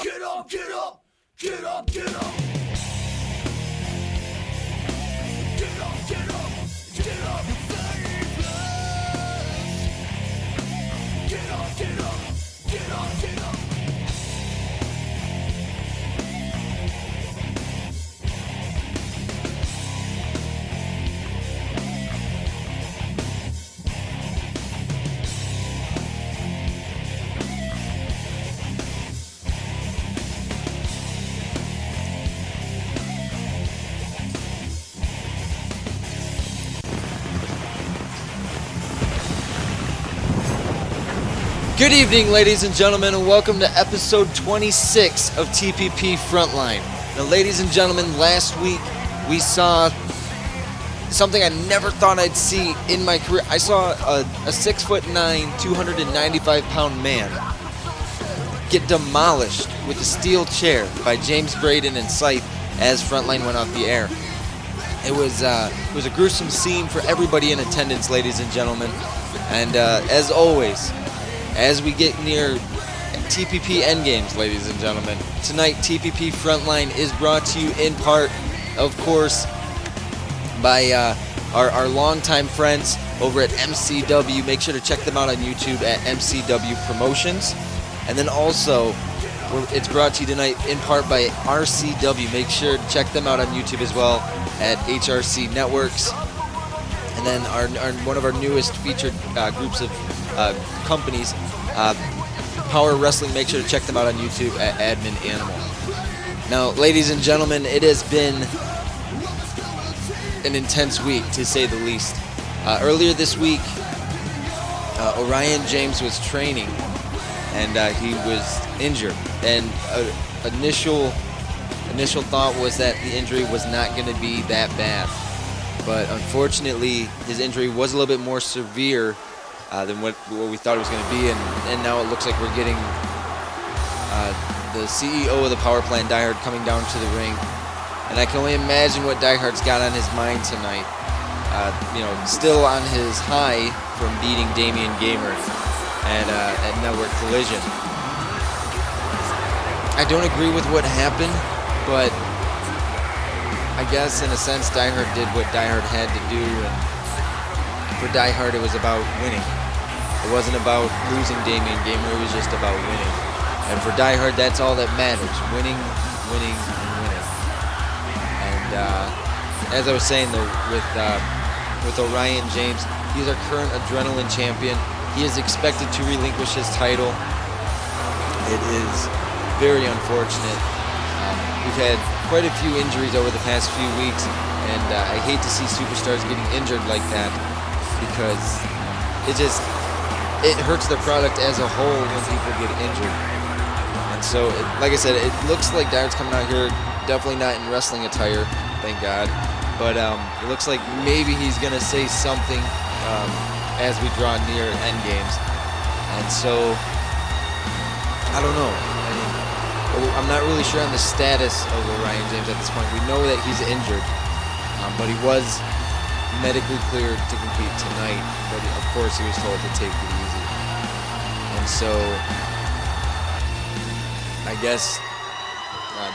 Get up, get up, get up, get up. Get up, get up, get up. Get up, get up, get up, get up. Good evening, ladies and gentlemen, and welcome to episode 26 of TPP Frontline. Now, ladies and gentlemen, last week we saw something I never thought I'd see in my career. I saw a 6'9", 295-pound man get demolished with a steel chair by James Braden and Scythe as Frontline went off the air. It was a gruesome scene for everybody in attendance, ladies and gentlemen. And as always, as we get near TPP Endgames, ladies and gentlemen, tonight TPP Frontline is brought to you in part, of course, by our longtime friends over at MCW. Make sure to check them out on YouTube at MCW Promotions. And then also, it's brought to you tonight in part by RCW. Make sure to check them out on YouTube as well at HRC Networks. And then one of our newest featured groups of companies, Power Wrestling. Make sure to check them out on YouTube at Admin Animal. Now, ladies and gentlemen, it has been an intense week, to say the least. Earlier this week, Orion James was training, and he was injured. And initial thought was that the injury was not going to be that bad. But unfortunately, his injury was a little bit more severe than what we thought it was going to be, and now it looks like we're getting the CEO of the power plant, Die Hard, coming down to the ring. And I can only imagine what Die Hard's got on his mind tonight. Still on his high from beating Damian Gamer at Network Collision. I don't agree with what happened, but I guess in a sense Die Hard did what Die Hard had to do, and for Die Hard it was about winning. It wasn't about losing Damian Gamer, it was just about winning. And for Die Hard, that's all that matters. Winning, winning, and winning. And as I was saying, though, with Orion James, he's our current Adrenaline champion. He is expected to relinquish his title. It is very unfortunate. We've had quite a few injuries over the past few weeks, and I hate to see superstars getting injured like that, because it hurts the product as a whole when people get injured. And so, like I said, it looks like Die Hard's coming out here, definitely not in wrestling attire, thank God. But it looks like maybe he's going to say something as we draw near Endgames. And so, I don't know. I'm not really sure on the status of Orion James at this point. We know that he's injured, but he was medically cleared to compete tonight. But of course, he was told to take it easy. And so, I guess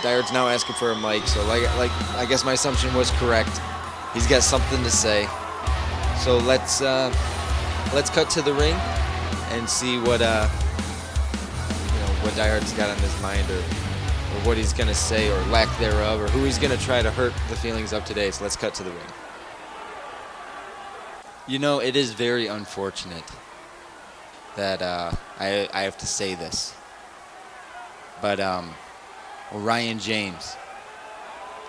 Die Hard's now asking for a mic. So, I guess my assumption was correct. He's got something to say. So let's cut to the ring and see what Die Hard's got on his mind, or what he's going to say, or lack thereof, or who he's going to try to hurt the feelings of today. So let's cut to the ring. It is very unfortunate that I have to say this, but Orion James,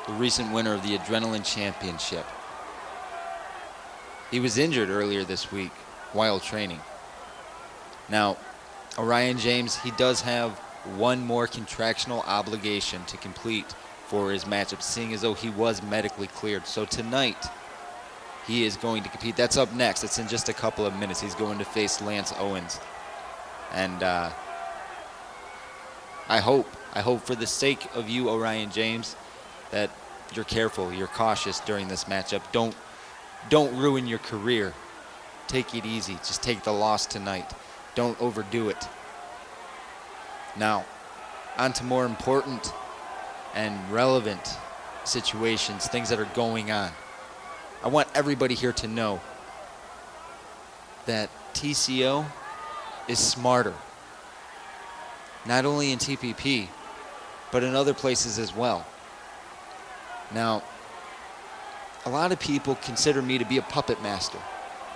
the recent winner of the Adrenaline Championship, he was injured earlier this week while training. Now, Orion James, he does have one more contractual obligation to complete for his matchup, seeing as though he was medically cleared. So tonight, he is going to compete. That's up next. It's in just a couple of minutes. He's going to face Lance Owens. And I hope for the sake of you, Orion James, that you're careful, you're cautious during this matchup. Don't ruin your career. Take it easy. Just take the loss tonight. Don't overdo it. Now, onto more important and relevant situations, things that are going on. I want everybody here to know that TCO is smarter, not only in TPP, but in other places as well. Now, a lot of people consider me to be a puppet master,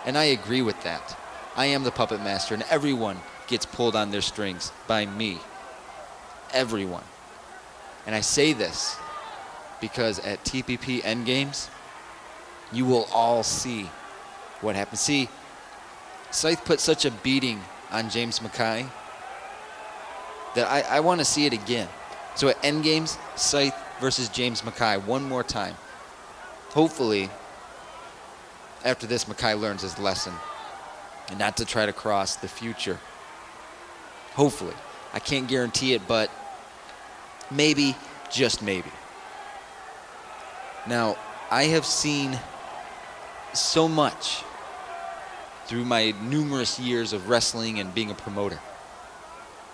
and I agree with that. I am the puppet master, and everyone gets pulled on their strings by me. Everyone. And I say this because at TPP Endgames, you will all see what happens. See, Scythe put such a beating on James Mackay that I want to see it again. So at Endgames, Scythe versus James Mackay one more time. Hopefully, after this, Mackay learns his lesson and not to try to cross the future. Hopefully. I can't guarantee it, but maybe, just maybe. Now, I have seen so much through my numerous years of wrestling and being a promoter.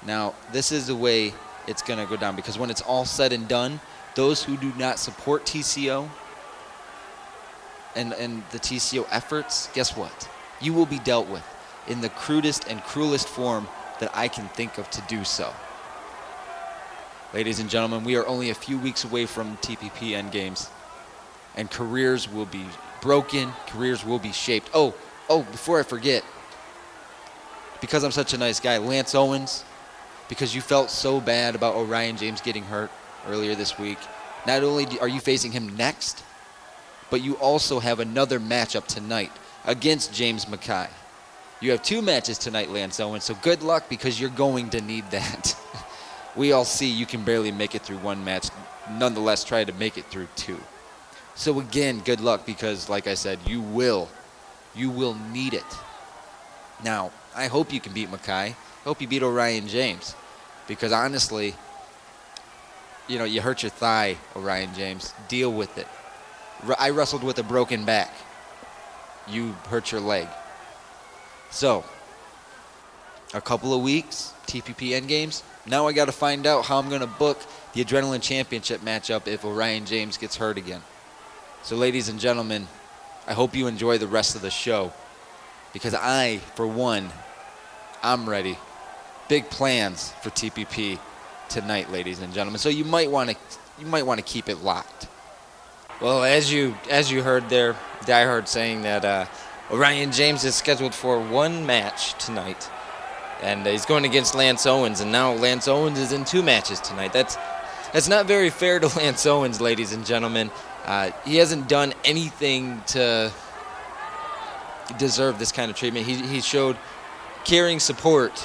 Now, this is the way it's going to go down, because when it's all said and done, those who do not support TCO and the TCO efforts, guess what? You will be dealt with in the crudest and cruelest form that I can think of to do so. Ladies and gentlemen, we are only a few weeks away from TPP Endgames, and careers will be broken, careers will be shaped. Oh, before I forget, because I'm such a nice guy, Lance Owens, because you felt so bad about Orion James getting hurt earlier this week, not only are you facing him next, but you also have another matchup tonight against James Mackay. You have 2 matches tonight, Lance Owens, so good luck, because you're going to need that. We all see you can barely make it through 1 match, nonetheless try to make it through 2. So again, good luck, because like I said, you will need it. Now, I hope you can beat Mackay. I hope you beat Orion James, because honestly, you hurt your thigh, Orion James. Deal with it. I wrestled with a broken back. You hurt your leg. So, a couple of weeks, TPP Endgames. Now I got to find out how I'm going to book the Adrenaline Championship matchup if Orion James gets hurt again. So, ladies and gentlemen, I hope you enjoy the rest of the show, because I, for one, I'm ready. Big plans for TPP tonight, ladies and gentlemen. So you might want to keep it locked. Well, as you heard there, Diehard saying that Orion James is scheduled for 1 match tonight, and he's going against Lance Owens, and now Lance Owens is in 2 matches tonight. That's not very fair to Lance Owens, ladies and gentlemen. He hasn't done anything to deserve this kind of treatment. He showed caring support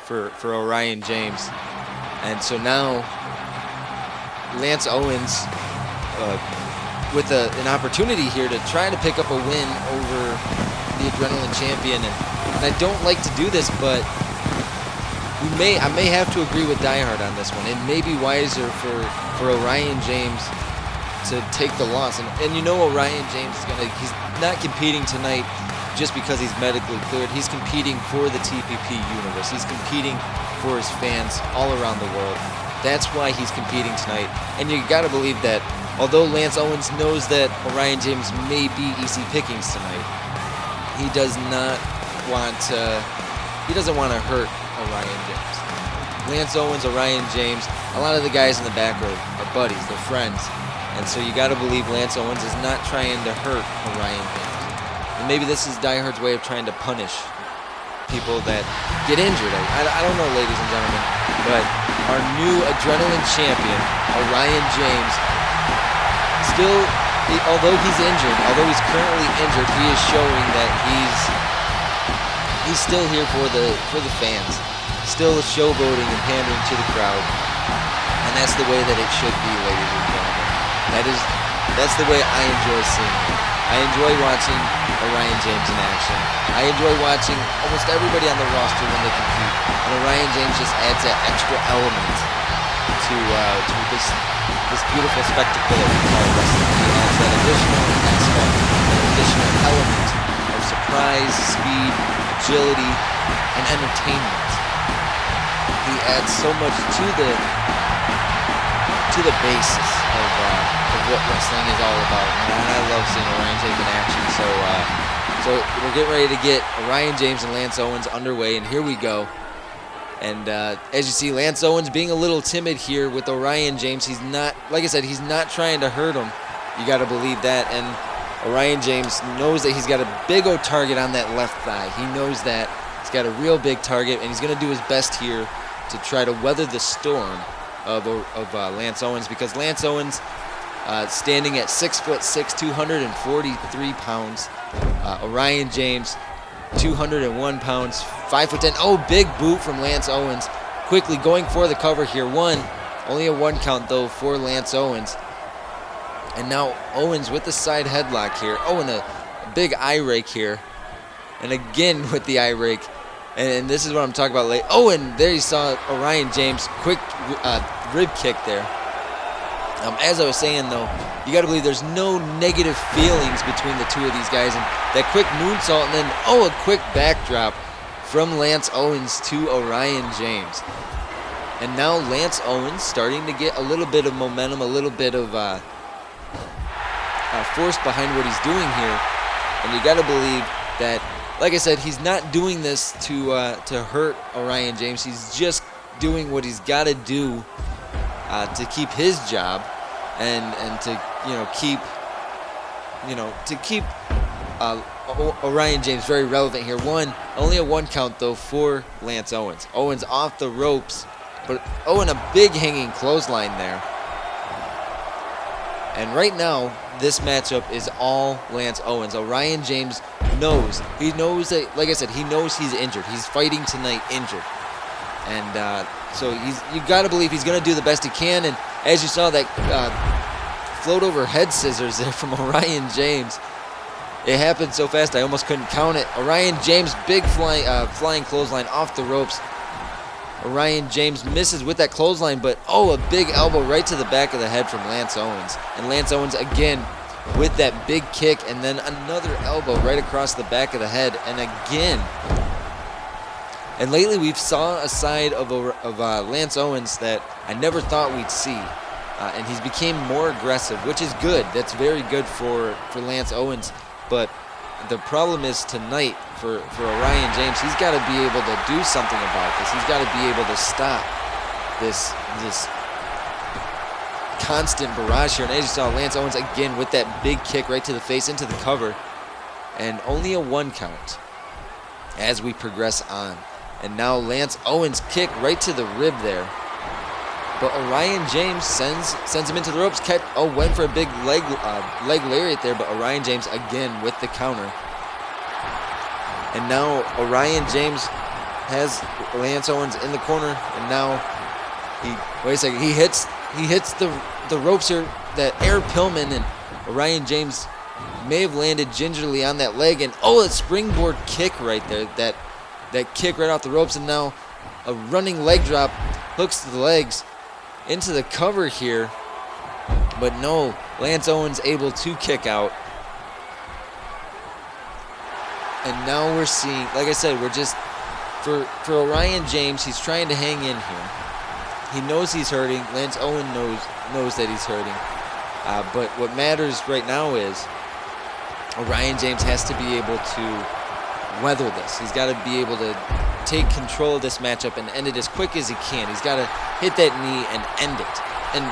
for Orion James, and so now Lance Owens with an opportunity here to try to pick up a win over the Adrenaline Champion, and I don't like to do this, but I may have to agree with Diehard on this one. It may be wiser for Orion James to take the loss, and Orion James he's not competing tonight just because he's medically cleared. He's competing for the TPP universe. He's competing for his fans all around the world. That's why he's competing tonight. And you got to believe that although Lance Owens knows that Orion James may be easy pickings tonight, he doesn't want to hurt Orion James. Lance Owens, Orion James, a lot of the guys in the back are buddies, they're friends. And so you got to believe Lance Owens is not trying to hurt Orion James. And maybe this is Diehard's way of trying to punish people that get injured. I don't know, ladies and gentlemen, but our new Adrenaline Champion, Orion James, although he's currently injured, he is showing that he's still here for the fans, still showboating and pandering to the crowd, and that's the way that it should be, ladies and gentlemen. That's the way I enjoy seeing it. I enjoy watching Orion James in action. I enjoy watching almost everybody on the roster when they compete, and Orion James just adds that extra element to this beautiful spectacle that we call wrestling. He adds that additional aspect, that additional element of surprise, speed, agility, and entertainment. He adds so much to the to the basis of what wrestling is all about. And I love seeing Orion James in action. So we're getting ready to get Orion James and Lance Owens underway, and here we go. And as you see, Lance Owens being a little timid here with Orion James. He's not, like I said, he's not trying to hurt him. You got to believe that. And Orion James knows that he's got a big old target on that left thigh. He knows that. He's got a real big target, and he's going to do his best here to try to weather the storm of Lance Owens, because Lance Owens, standing at 6'6", 243 pounds. Orion James, 201 pounds, 5'10". Oh, big boot from Lance Owens. Quickly going for the cover here. Only a 1 count though for Lance Owens. And now Owens with the side headlock here. Oh, and a big eye rake here. And again with the eye rake. And this is what I'm talking about late. Oh, and there you saw Orion James, quick rib kick there. As I was saying, though, you got to believe there's no negative feelings between the two of these guys. And that quick moonsault, and then, a quick backdrop from Lance Owens to Orion James. And now Lance Owens starting to get a little bit of momentum, a little bit of force behind what he's doing here. And you got to believe that, like I said, he's not doing this to hurt Orion James. He's just doing what he's got to do to keep his job and to keep Orion James very relevant here. Only a 1 count though for Lance Owens. Owens off the ropes, but and a big hanging clothesline there. And right now, this matchup is all Lance Owens. Orion James knows. He knows that, like I said, he knows he's injured. He's fighting tonight injured. And so you got to believe he's going to do the best he can. And as you saw, that float over head scissors there from Orion James. It happened so fast I almost couldn't count it. Orion James, big flying clothesline off the ropes. Orion James misses with that clothesline, but a big elbow right to the back of the head from Lance Owens. And Lance Owens again with that big kick, and then another elbow right across the back of the head, and again. And lately we've saw a side of Lance Owens that I never thought we'd see. And he's became more aggressive, which is good. That's very good for Lance Owens. But the problem is tonight for Orion James, he's got to be able to do something about this. He's got to be able to stop this constant barrage here. And as you saw, Lance Owens again with that big kick right to the face into the cover. And only a 1 count as we progress on. And now Lance Owens kick right to the rib there. But Orion James sends him into the ropes. Went for a big leg lariat there, but Orion James again with the counter. And now Orion James has Lance Owens in the corner, and now he hits the ropes here, that air Pillman, and Orion James may have landed gingerly on that leg, and a springboard kick right there, that kick right off the ropes, and now a running leg drop, hooks the legs into the cover here, but no, Lance Owens able to kick out. And now we're seeing, like I said, we're just, for Orion James, he's trying to hang in here. He knows he's hurting. Lance Owens knows that he's hurting. But what matters right now is Orion James has to be able to weather this. He's got to be able to take control of this matchup and end it as quick as he can. He's got to hit that knee and end it. And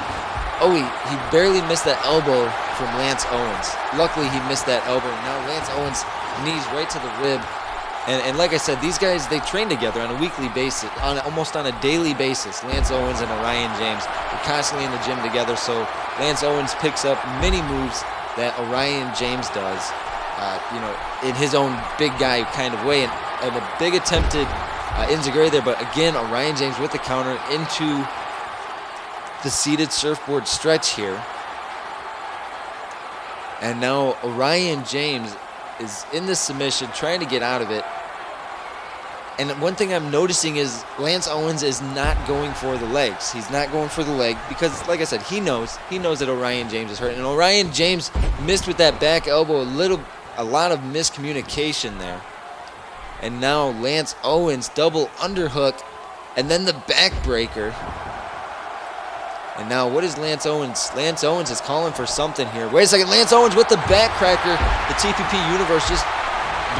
he barely missed that elbow from Lance Owens. Luckily, he missed that elbow. Now Lance Owens knees right to the rib. And like I said, these guys, they train together on a weekly basis, almost on a daily basis. Lance Owens and Orion James are constantly in the gym together. So Lance Owens picks up many moves that Orion James does, in his own big guy kind of way. And a big attempted enziguri there, but again, Orion James with the counter into the seated surfboard stretch here. And now Orion James is in this submission, trying to get out of it. And one thing I'm noticing is Lance Owens is not going for the legs. He's not going for the leg because, like I said, he knows that Orion James is hurt. And Orion James missed with that back elbow, a lot of miscommunication there. And now Lance Owens double underhook, and then the backbreaker. And now what is Lance Owens? Lance Owens is calling for something here. Wait a second, Lance Owens with the backcracker. The TPP universe just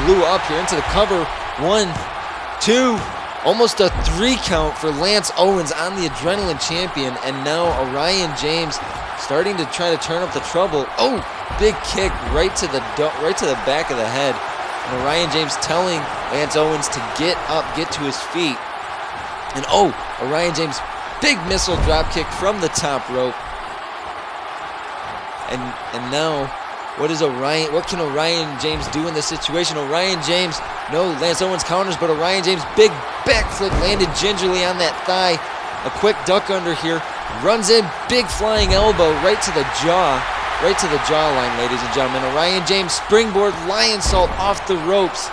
blew up here into the cover. 1, 2, almost a 3 count for Lance Owens on the Adrenaline Champion. And now Orion James starting to try to turn up the trouble. Oh, big kick right to the back of the head. And Orion James telling Lance Owens to get up, get to his feet. And oh, Orion James, big missile drop kick from the top rope. And now, what can Orion James do in this situation? Orion James, no, Lance Owens counters, but Orion James, big backflip landed gingerly on that thigh. A quick duck under here, runs in, big flying elbow right to the jawline, ladies and gentlemen. Orion James springboard lion salt off the ropes.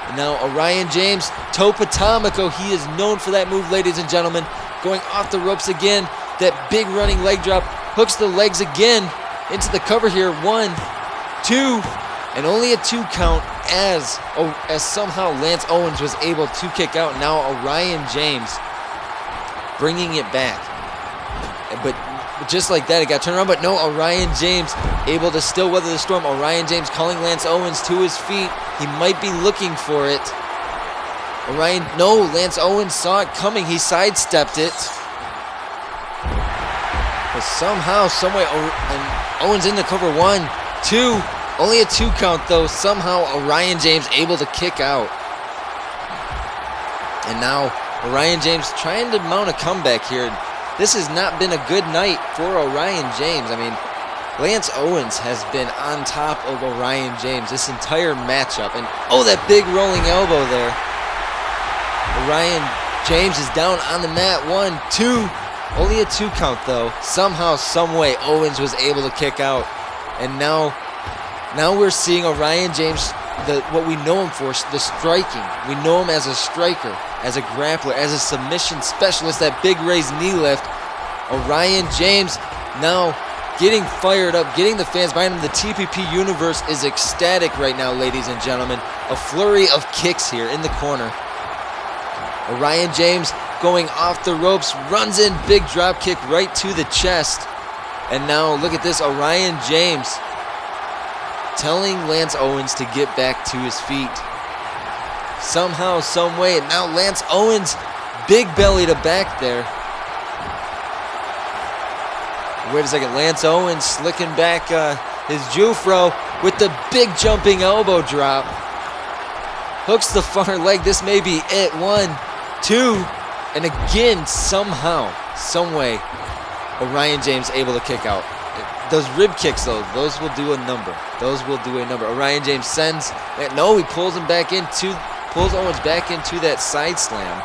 And now Orion James, Tope Atomico, he is known for that move, ladies and gentlemen. Going off the ropes again, that big running leg drop, hooks the legs again into the cover here. 1, 2, and only a 2 count as somehow Lance Owens was able to kick out. Now Orion James bringing it back. But just like that, it got turned around. But no, Orion James able to still weather the storm. Orion James calling Lance Owens to his feet. He might be looking for it. Lance Owens saw it coming. He sidestepped it. But somehow, someway, and Owens in the cover. 1, 2, only a 2 count though. Somehow Orion James able to kick out. And now Orion James trying to mount a comeback here. This has not been a good night for Orion James. I mean, Lance Owens has been on top of Orion James this entire matchup. And oh, that big rolling elbow there. Orion James is down on the mat. 1, 2, only a 2 count though. Somehow, someway, Owens was able to kick out. And now we're seeing Orion James, what we know him for, the striking. We know him as a striker, as a grappler, as a submission specialist, that big raised knee lift. Orion James now getting fired up, getting the fans behind him. The TPP universe is ecstatic right now, ladies and gentlemen. A flurry of kicks here in the corner. Orion James going off the ropes, runs in, big drop kick right to the chest. And now look at this, Orion James telling Lance Owens to get back to his feet. Somehow, someway, and now Lance Owens, big belly to back there. Wait a second, Lance Owens slicking back his Jufro with the big jumping elbow drop. Hooks the far leg, this may be it. 1, 2, and again, somehow, someway, Orion James able to kick out. Those rib kicks, though, those will do a number. Those will do a number. Orion James sends, no, he pulls Owens back into that side slam.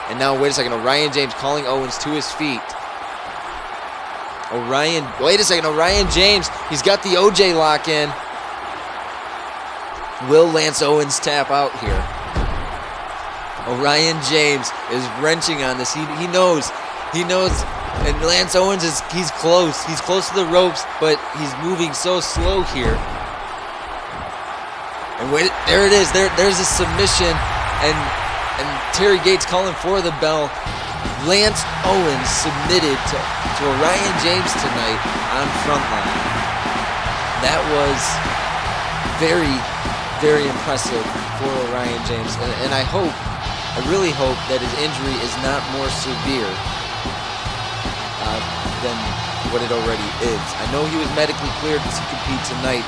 And now, wait a second, Orion James calling Owens to his feet. Orion James, he's got the OJ lock in. Will Lance Owens tap out here? Orion James is wrenching on this. He knows. And Lance Owens he's close to the ropes, but he's moving so slow here. And wait, there it is. There's a submission, and Terry Gates calling for the bell. Lance Owens submitted to Orion James tonight on Frontline. That was very, very impressive for Orion James, and I really hope that his injury is not more severe than what it already is. I know he was medically cleared to compete tonight,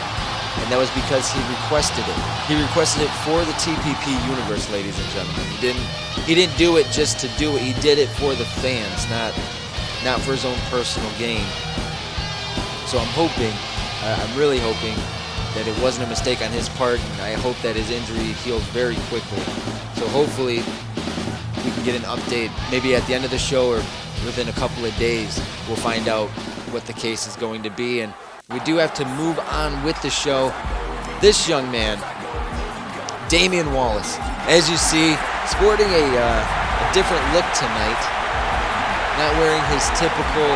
and that was because he requested it. He requested it for the TPP universe, ladies and gentlemen. He didn't do it just to do it. He did it for the fans, not for his own personal gain. So I'm really hoping that it wasn't a mistake on his part, and I hope that his injury heals very quickly. So hopefully we can get an update maybe at the end of the show or within a couple of days. We'll find out what the case is going to be, and we do have to move on with the show. This young man, Damian Wallace, as you see, sporting a different look tonight. Not wearing his typical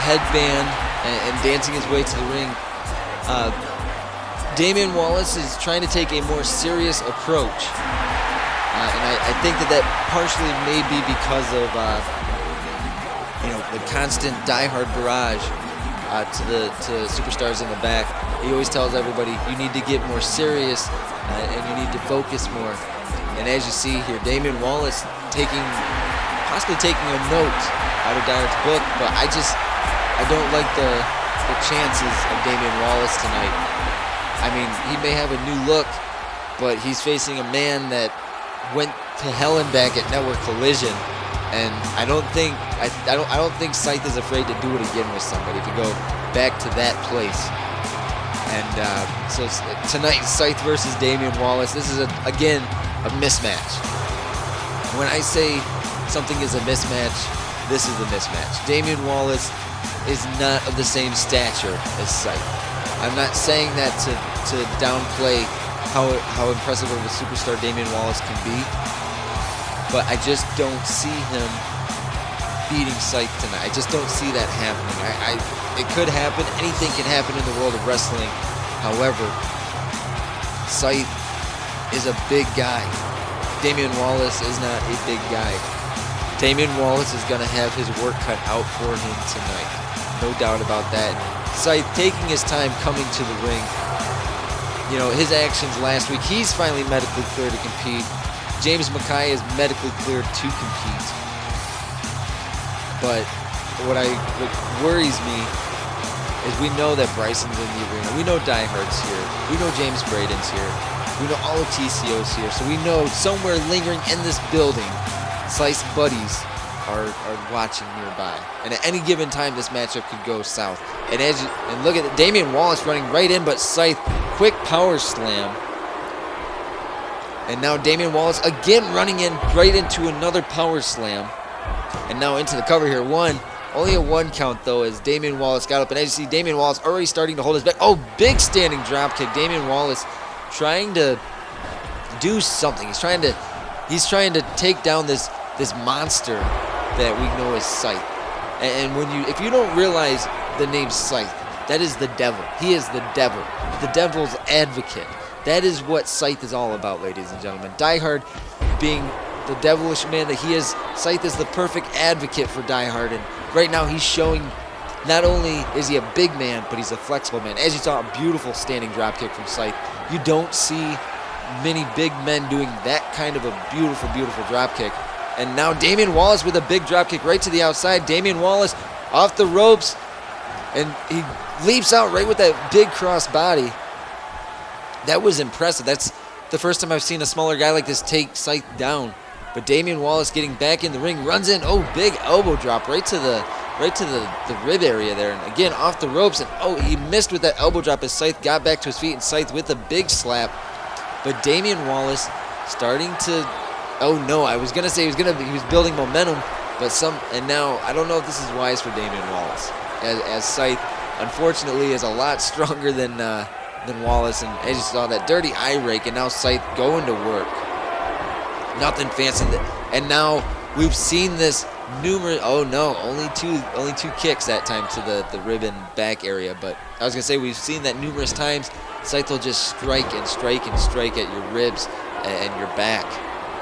headband and dancing his way to the ring. Damian Wallace is trying to take a more serious approach And I think that partially may be because of the constant diehard barrage to superstars in the back. He always tells everybody, you need to get more serious and you need to focus more. And as you see here, Damian Wallace possibly taking a note out of Dyehar's book, but I don't like the chances of Damian Wallace tonight. I mean, he may have a new look, but he's facing a man that went to hell and back at Network Collision, and I don't think Scythe is afraid to do it again with somebody, to go back to that place. And so tonight, Scythe versus Damian Wallace. This is again a mismatch. When I say something is a mismatch, this is a mismatch. Damian Wallace is not of the same stature as Scythe. I'm not saying that to downplay how impressive of a superstar Damian Wallace can be, but I just don't see him beating Scythe tonight. I just don't see that happening. It could happen. Anything can happen in the world of wrestling. However, Scythe is a big guy. Damian Wallace is not a big guy. Damian Wallace is going to have his work cut out for him tonight. No doubt about that. Scythe taking his time coming to the ring. His actions last week, he's finally medically cleared to compete. James Mackay is medically cleared to compete. But what worries me is we know that Bryson's in the arena. We know Diehard's here. We know James Braden's here. We know all of TCO's here. So we know somewhere lingering in this building, Scythe's buddies are watching nearby. And at any given time, this matchup could go south. And look at it, Damian Wallace running right in, but Scythe, quick power slam. And now Damian Wallace again running in right into another power slam. And now into the cover here. Only a one count though, as Damian Wallace got up. And as you see, Damian Wallace already starting to hold his back. Oh, big standing drop kick. Damian Wallace trying to do something. He's trying to take down this monster that we know as Scythe. And if you don't realize the name Scythe, that is the devil. He is the devil. The devil's advocate. That is what Scythe is all about, ladies and gentlemen. Diehard being the devilish man that he is, Scythe is the perfect advocate for Diehard. And right now he's showing not only is he a big man, but he's a flexible man. As you saw, a beautiful standing dropkick from Scythe. You don't see many big men doing that kind of a beautiful, beautiful dropkick. And now Damian Wallace with a big dropkick right to the outside. Damian Wallace off the ropes, and he leaps out right with that big cross body. That was impressive. That's the first time I've seen a smaller guy like this take Scythe down. But Damian Wallace getting back in the ring, runs in. Oh, big elbow drop right to the rib area there. And again, off the ropes. And he missed with that elbow drop as Scythe got back to his feet. And Scythe with a big slap. But Damian Wallace starting to... Oh no, I was gonna say he was building momentum, and now I don't know if this is wise for Damian Wallace, as Scythe unfortunately is a lot stronger than Wallace, and as you saw, that dirty eye rake, and now Scythe going to work. Nothing fancy, and now we've seen this numerous. Oh no, only two kicks that time to the rib and back area, but I was gonna say we've seen that numerous times. Scythe will just strike and strike and strike at your ribs and your back.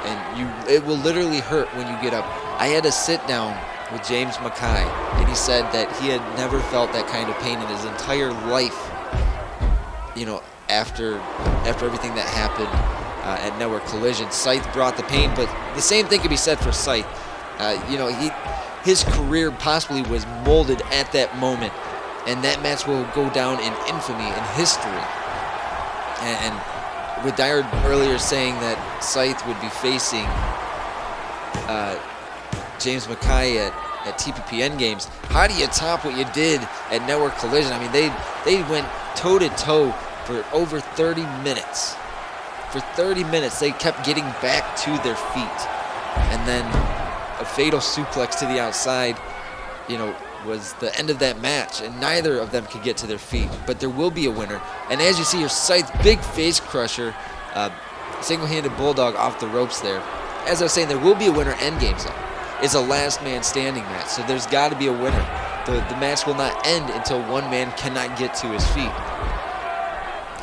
And it will literally hurt when you get up. I had to sit down with James Mackay, and he said that he had never felt that kind of pain in his entire life. After everything that happened at Network Collision, Scythe brought the pain, but the same thing could be said for Scythe. His career possibly was molded at that moment, and that match will go down in infamy, in history. And with Diehard earlier saying that Scythe would be facing James Mackay at TPP Endgames, how do you top what you did at Network Collision? I mean, they went toe-to-toe for over 30 minutes. For 30 minutes, they kept getting back to their feet. And then a fatal suplex to the outside, was the end of that match, and neither of them could get to their feet. But there will be a winner. And as you see here, Scythe, big face crusher, single-handed bulldog off the ropes there. As I was saying, there will be a winner. Endgames though. It's a last man standing match, so there's got to be a winner. The match will not end until one man cannot get to his feet.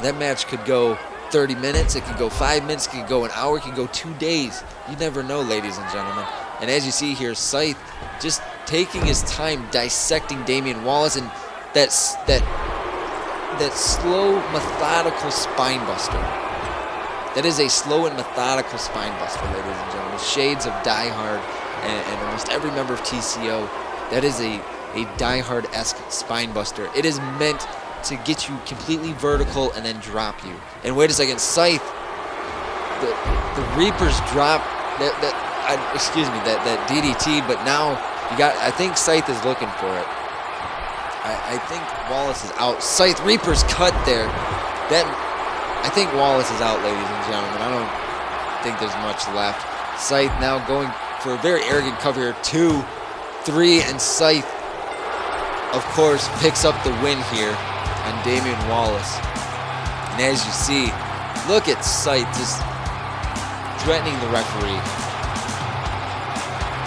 That match could go 30 minutes, it could go 5 minutes, it could go an hour, it could go 2 days. You never know, ladies and gentlemen. And as you see here, Scythe just taking his time dissecting Damian Wallace, and that slow, methodical spine buster. That is a slow and methodical spine buster, ladies and gentlemen. Shades of Die Hard and almost every member of TCO. That is a Die Hard-esque spine buster. It is meant to get you completely vertical and then drop you. And wait a second, Scythe, the Reapers drop that DDT, but now I think Scythe is looking for it. I think Wallace is out. Scythe, Reapers cut there. I think Wallace is out, ladies and gentlemen. I don't think there's much left. Scythe now going for a very arrogant cover here. 2, 3, and Scythe, of course, picks up the win here on Damian Wallace. And as you see, look at Scythe just threatening the referee.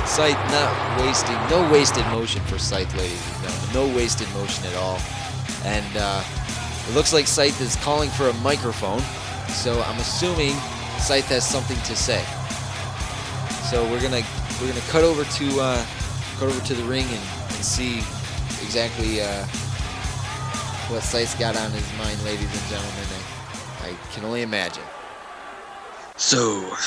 Scythe not wasting, no wasted motion for Scythe, ladies and gentlemen. No wasted motion at all. And it looks like Scythe is calling for a microphone, so I'm assuming Scythe has something to say. So we're gonna cut over to the ring and see exactly what Scythe's got on his mind, ladies and gentlemen. I can only imagine. So,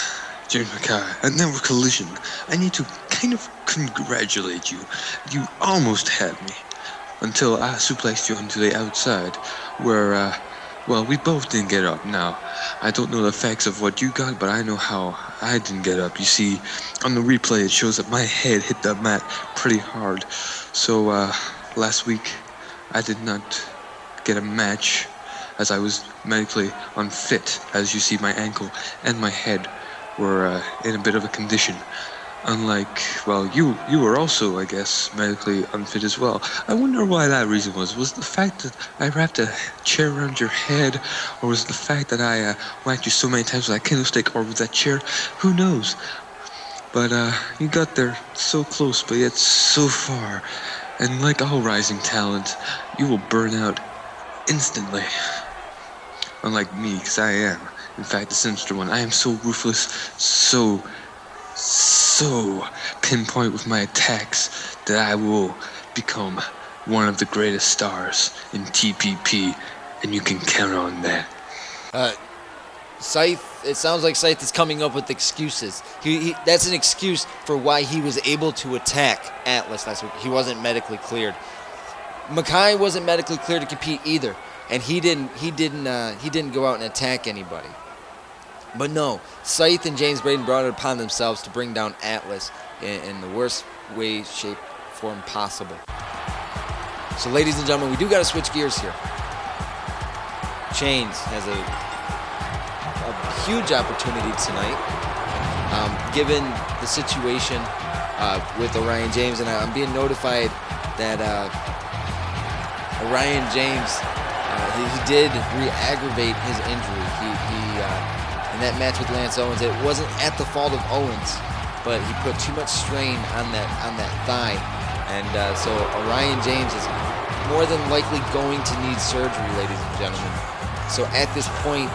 James Mackay, at Network Collision, I need to kind of congratulate you. You almost had me. Until I suplexed you onto the outside, where, well, we both didn't get up. Now, I don't know the facts of what you got, but I know how I didn't get up. You see, on the replay, it shows that my head hit the mat pretty hard. So, last week, I did not get a match, as I was medically unfit. As you see, my ankle and my head were in a bit of a condition. Unlike, well, you were also, I guess, medically unfit as well. I wonder why that reason was. Was it the fact that I wrapped a chair around your head? Or was it the fact that I whacked you so many times with that kendo stick or with that chair? Who knows? But you got there so close, but yet so far. And like all rising talent, you will burn out instantly. Unlike me, because I am, in fact, the sinister one. I am so ruthless, so pinpoint with my attacks that I will become one of the greatest stars in TPP, and you can count on that. Scythe, it sounds like Scythe is coming up with excuses. That's an excuse for why he was able to attack Atlas last week. He wasn't medically cleared. Mackay wasn't medically cleared to compete either, and he didn't go out and attack anybody. But no, Scythe and James Braden brought it upon themselves to bring down Atlas in the worst way, shape, form possible. So, ladies and gentlemen, we do got to switch gears here. Chains has a huge opportunity tonight, given the situation with Orion James, and I'm being notified that Orion James he did re-aggravate his injury. In that match with Lance Owens, it wasn't at the fault of Owens, but he put too much strain on that thigh, and so Orion James is more than likely going to need surgery, ladies and gentlemen. So at this point,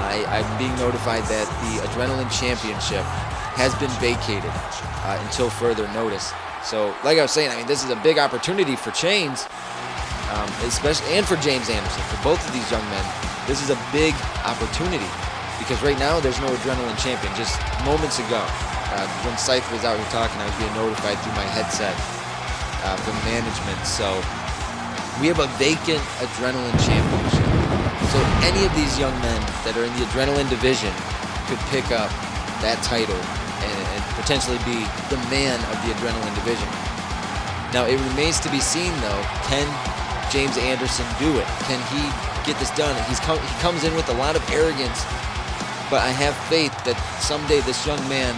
I'm being notified that the Adrenaline Championship has been vacated until further notice. So, like I was saying, I mean, this is a big opportunity for Chains, especially, and for James Anderson, for both of these young men. This is a big opportunity because right now there's no Adrenaline Champion. Just moments ago, when Scythe was out here talking, I was being notified through my headset from management. So we have a vacant Adrenaline Championship. So any of these young men that are in the Adrenaline division could pick up that title and potentially be the man of the Adrenaline division. Now it remains to be seen though, can James Anderson do it? Can he get this done? He comes in with a lot of arrogance, but I have faith that someday this young man,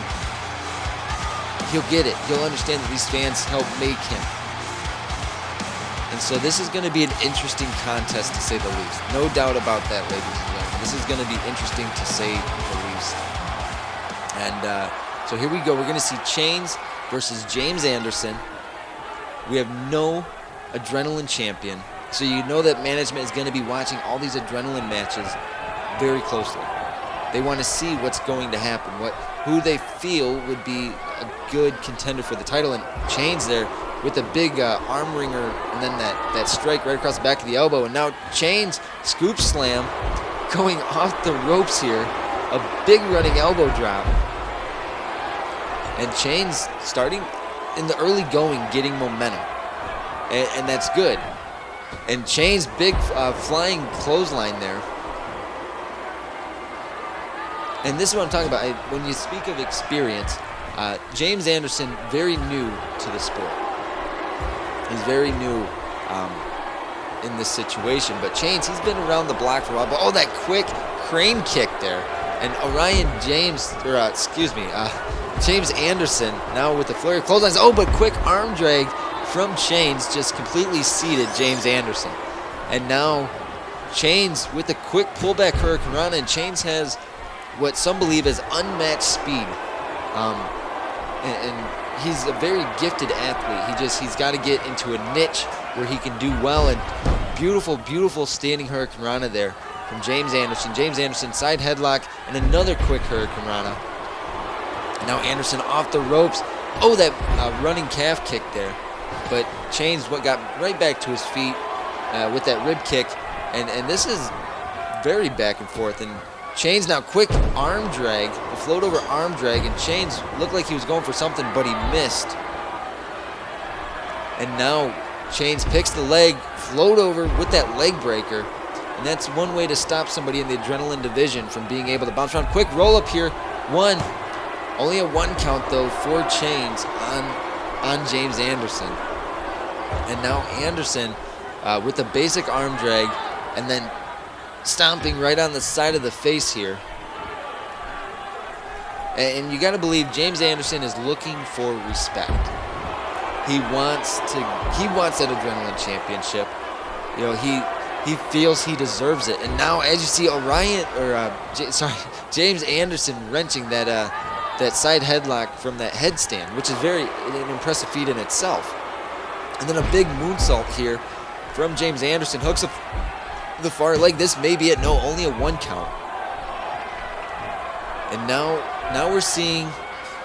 he'll get it. He'll understand that these fans helped make him. And so this is going to be an interesting contest, to say the least. No doubt about that, ladies and gentlemen. This is going to be interesting, to say the least. And so here we go. We're going to see Chains versus James Anderson. We have no Adrenaline Champion. So you know that management is going to be watching all these Adrenaline matches very closely. They want to see what's going to happen, who they feel would be a good contender for the title. And Chains there with a big arm wringer, and then that strike right across the back of the elbow. And now Chains scoop slam going off the ropes here. A big running elbow drop. And Chains starting in the early going, getting momentum. And that's good. And Chains' big flying clothesline there. And this is what I'm talking about. When you speak of experience, James Anderson, very new to the sport. He's very new in this situation. But Chains, he's been around the block for a while. But oh, that quick crane kick there. And James Anderson now with the flurry of clotheslines. Oh, but quick arm drag from Chains just completely seated James Anderson. And now Chains with a quick pullback Hurricane Rana, and Chains has what some believe is unmatched speed. And he's a very gifted athlete. He's got to get into a niche where he can do well. And beautiful standing Hurricane Rana there from James Anderson. James Anderson side headlock and another quick Hurricane Rana. And now Anderson off the ropes. Oh, that running calf kick there. But Chains got right back to his feet with that rib kick. And this is very back and forth. And Chains now quick arm drag, the float over arm drag. And Chains looked like he was going for something, but he missed. And now Chains picks the leg, float over with that leg breaker. And that's one way to stop somebody in the adrenaline division from being able to bounce around. Quick roll up here. One. Only a 1 count, though, for Chains on James Anderson. And now Anderson with the basic arm drag and then stomping right on the side of the face here. And you got to believe James Anderson is looking for respect. He wants that adrenaline championship. You know, he feels he deserves it. And now, as you see, James Anderson wrenching that side headlock from that headstand, which is an impressive feat in itself. And then a big moonsault here from James Anderson. Hooks up the far leg. This may be it. No, only a 1 count. And now we're seeing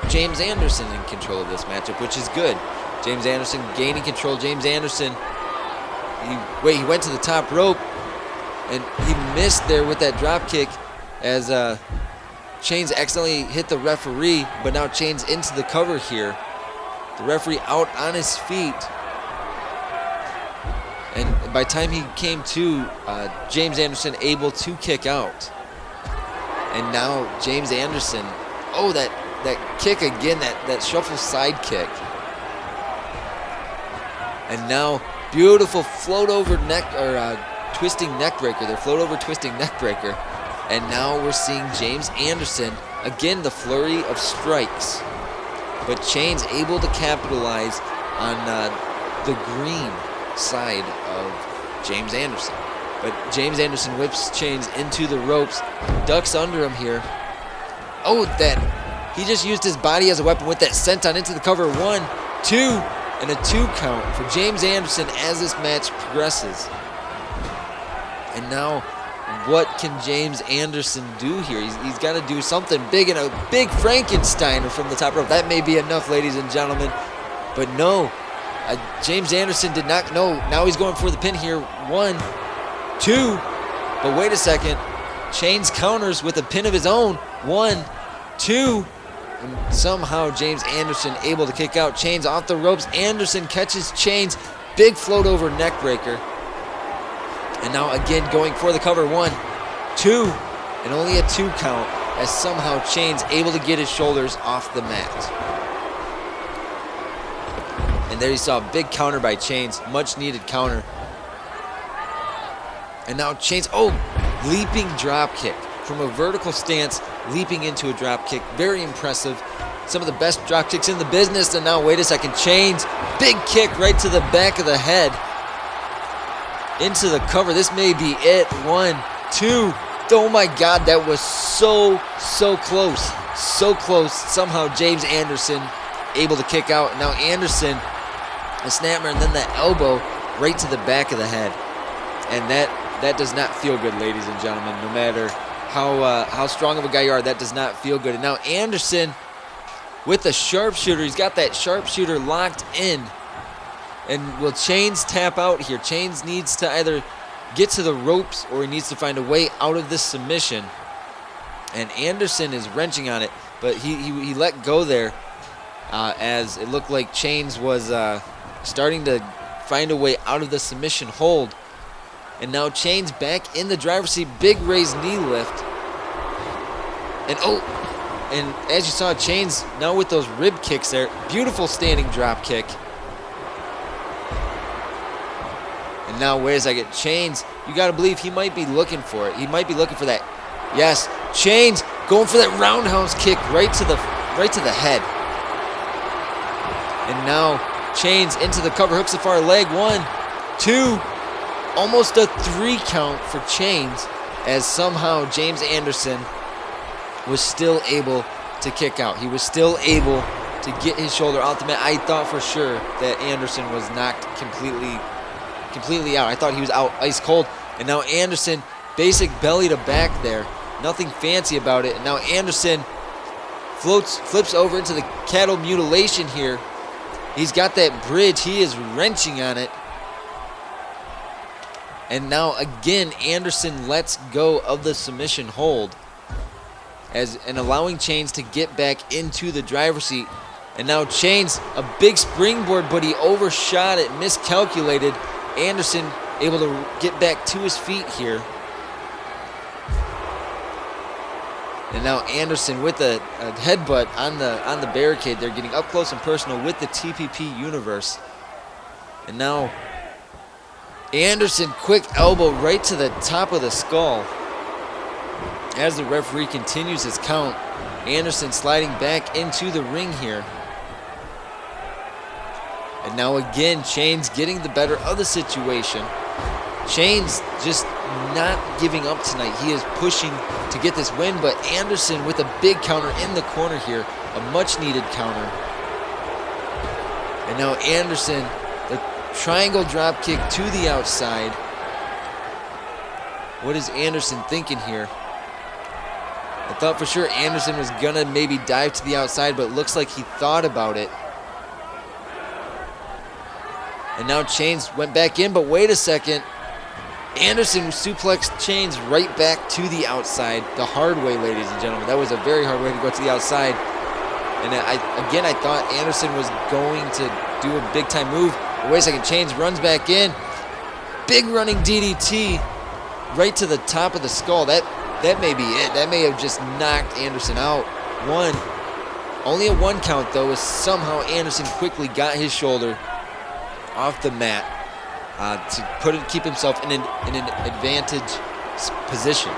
James Anderson in control of this matchup, which is good. James Anderson gaining control. James Anderson, he went to the top rope, and he missed there with that drop kick as Chains accidentally hit the referee, but now Chains into the cover here. The referee out on his feet. And by the time he came to, James Anderson able to kick out. And now James Anderson, that kick again, that shuffle side kick. And now beautiful float over twisting neck breaker. Their float over twisting neck breaker. And now we're seeing James Anderson, again, the flurry of strikes. But Chains able to capitalize on the green side of James Anderson. But James Anderson whips Chains into the ropes, ducks under him here. Oh, he just used his body as a weapon with that senton into the cover. 1, 2, and a 2 count for James Anderson as this match progresses. And now, what can James Anderson do here? He's got to do something big, and a big Frankensteiner from the top rope. That may be enough, ladies and gentlemen. But no, James Anderson did not know. Now he's going for the pin here. 1, 2. But wait a second. Chains counters with a pin of his own. 1, 2. And somehow James Anderson able to kick out. Chains off the ropes. Anderson catches Chains. Big float over neck breaker. And now again going for the cover. 1, 2, and only a 2 count as somehow Chains able to get his shoulders off the mat. And there you saw a big counter by Chains, much needed counter. And now Chains, leaping drop kick from a vertical stance, leaping into a drop kick. Very impressive. Some of the best drop kicks in the business. And now wait a second, Chains, big kick right to the back of the head. Into the cover. This may be it. 1, 2. Oh my God, that was so close. So close. Somehow James Anderson able to kick out. Now Anderson, a snapper, and then the elbow right to the back of the head. And that does not feel good, ladies and gentlemen. No matter how strong of a guy you are, that does not feel good. And now Anderson with the sharpshooter. He's got that sharpshooter locked in. And will Chains tap out here? Chains needs to either get to the ropes or he needs to find a way out of this submission. And Anderson is wrenching on it, but he let go there as it looked like Chains was starting to find a way out of the submission hold. And now Chains back in the driver's seat. Big raised knee lift. And as you saw, Chains now with those rib kicks there. Beautiful standing drop kick. And now wait a second. Chains, you got to believe he might be looking for it. He might be looking for that. Yes, Chains going for that roundhouse kick right to the head. And now Chains into the cover, hooks the far leg. 1, 2, almost a 3 count for Chains, as somehow James Anderson was still able to kick out. He was still able to get his shoulder out the mat. I thought for sure that Anderson was knocked completely out. I thought he was out ice cold. And now Anderson, basic belly to back there. Nothing fancy about it. And now Anderson flips over into the cattle mutilation here. He's got that bridge. He is wrenching on it. And now again, Anderson lets go of the submission hold and allowing Chains to get back into the driver's seat. And now Chains, a big springboard, but he overshot it, miscalculated. Anderson able to get back to his feet here. And now Anderson with a headbutt on the barricade. They're getting up close and personal with the TPP universe. And now Anderson, quick elbow right to the top of the skull. As the referee continues his count, Anderson sliding back into the ring here. And now again, Chains getting the better of the situation. Chains just not giving up tonight. He is pushing to get this win, but Anderson with a big counter in the corner here, a much needed counter. And now Anderson, the triangle drop kick to the outside. What is Anderson thinking here? I thought for sure Anderson was gonna maybe dive to the outside, but it looks like he thought about it. And now Chains went back in, but wait a second. Anderson suplexed Chains right back to the outside, the hard way, ladies and gentlemen. That was a very hard way to go to the outside. And I thought Anderson was going to do a big-time move. But wait a second, Chains runs back in. Big running DDT right to the top of the skull. That may be it. That may have just knocked Anderson out. Only a 1 count, though, as somehow Anderson quickly got his shoulder off the mat to keep himself in an advantage position.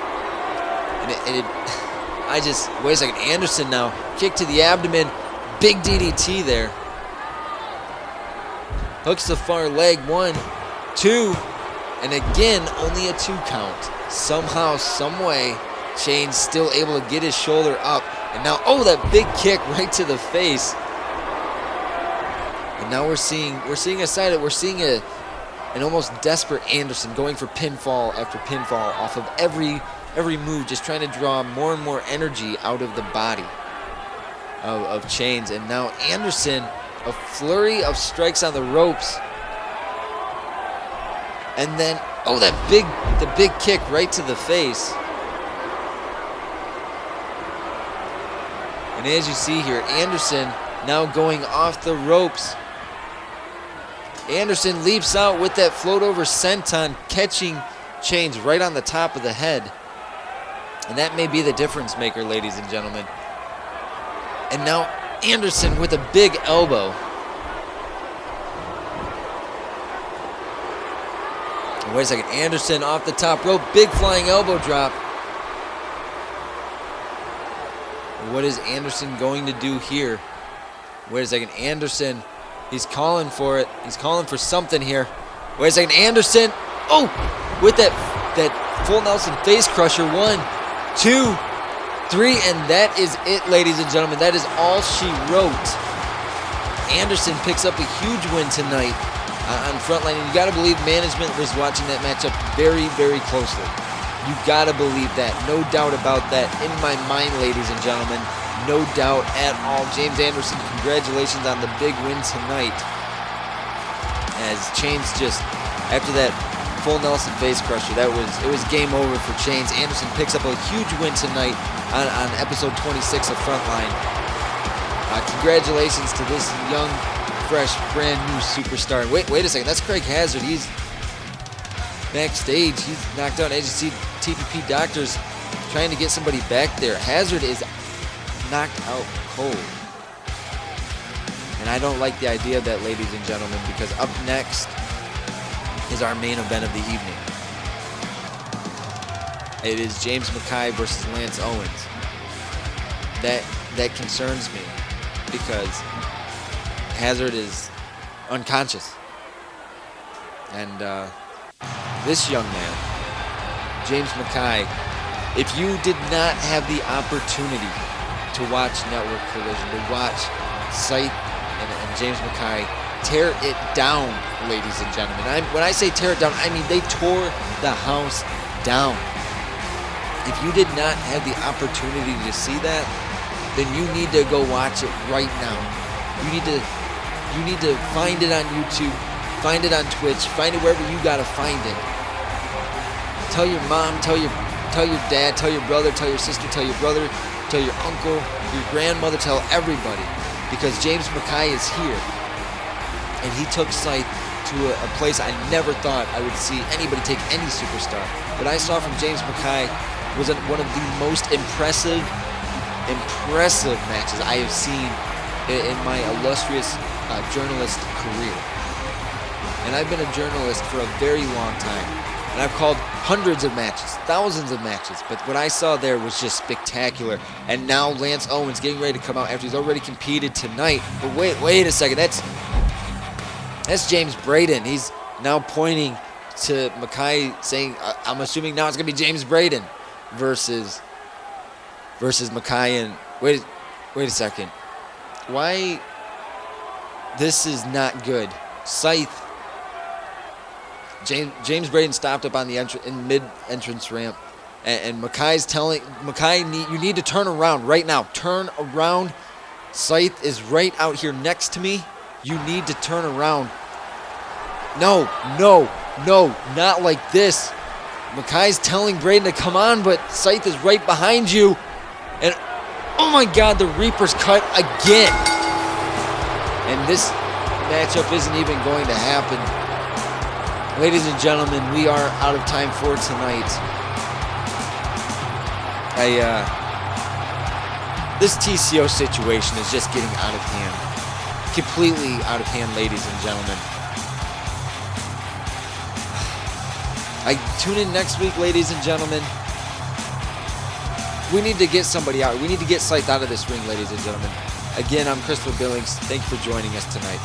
Wait a second, Anderson now, kick to the abdomen, big DDT there. Hooks the far leg, 1, 2, and again, only a 2 count. Somehow, some way, Chains still able to get his shoulder up. And now, that big kick right to the face. And now we're seeing a side of, we're seeing an almost desperate Anderson going for pinfall after pinfall off of every move, just trying to draw more and more energy out of the body of Chains. And now Anderson, a flurry of strikes on the ropes. And then, the big kick right to the face. And as you see here, Anderson now going off the ropes. Anderson leaps out with that float over senton, catching Chains right on the top of the head. And that may be the difference maker, ladies and gentlemen. And now Anderson with a big elbow. Wait a second, Anderson off the top rope, big flying elbow drop. What is Anderson going to do here? Wait a second, Anderson, he's calling for it. He's calling for something here. Wait a second, Anderson, with that full Nelson face crusher, 1, 2, 3, and that is it, ladies and gentlemen. That is all she wrote. Anderson picks up a huge win tonight on Frontline, and you got to believe management was watching that matchup very, very closely. You gotta believe that. No doubt about that in my mind, ladies and gentlemen. No doubt at all. James Anderson, congratulations on the big win tonight. As Chains just, after that full Nelson face crusher, it was game over for Chains. Anderson picks up a huge win tonight on episode 26 of Frontline. Congratulations to this young, fresh, brand new superstar. Wait a second, that's Craig Hazard. He's backstage. He's knocked out. As you see, TPP doctors trying to get somebody back there. Hazard is knocked out cold. And I don't like the idea of that, ladies and gentlemen, because up next is our main event of the evening. It is James Mackay versus Lance Owens. That concerns me because Hazard is unconscious. And this young man, James Mackay, if you did not have the opportunity to watch Network Collision, to watch Scythe and James Mackay tear it down, ladies and gentlemen. When I say tear it down, I mean they tore the house down. If you did not have the opportunity to see that, then you need to go watch it right now. You need to find it on YouTube, find it on Twitch, find it wherever you gotta find it. Tell your mom, tell your dad, tell your brother, tell your sister, tell your brother, tell your uncle, your grandmother, tell everybody. Because James Mackay is here. And he took Scythe to a place I never thought I would see anybody take any superstar. What I saw from James Mackay was one of the most impressive matches I have seen in my illustrious journalist career. And I've been a journalist for a very long time. And I've called hundreds of matches, thousands of matches. But what I saw there was just spectacular. And now Lance Owens getting ready to come out after he's already competed tonight. But wait a second. That's James Braden. He's now pointing to Mackay saying, I'm assuming now it's going to be James Braden versus Mackay. And wait a second. Why? This is not good. Scythe. James Braden stopped up on the mid-entrance ramp, and Mackay's telling Mackay, you need to turn around right now. Turn around. Scythe is right out here next to me. You need to turn around. No, not like this. Mackay's telling Braden to come on, but Scythe is right behind you. And oh my God, the Reaper's cut again. And this matchup isn't even going to happen. Ladies and gentlemen, we are out of time for tonight. This TCO situation is just getting out of hand. Completely out of hand, ladies and gentlemen. Tune in next week, ladies and gentlemen. We need to get somebody out. We need to get Scythe out of this ring, ladies and gentlemen. Again, I'm Christopher Billings. Thank you for joining us tonight.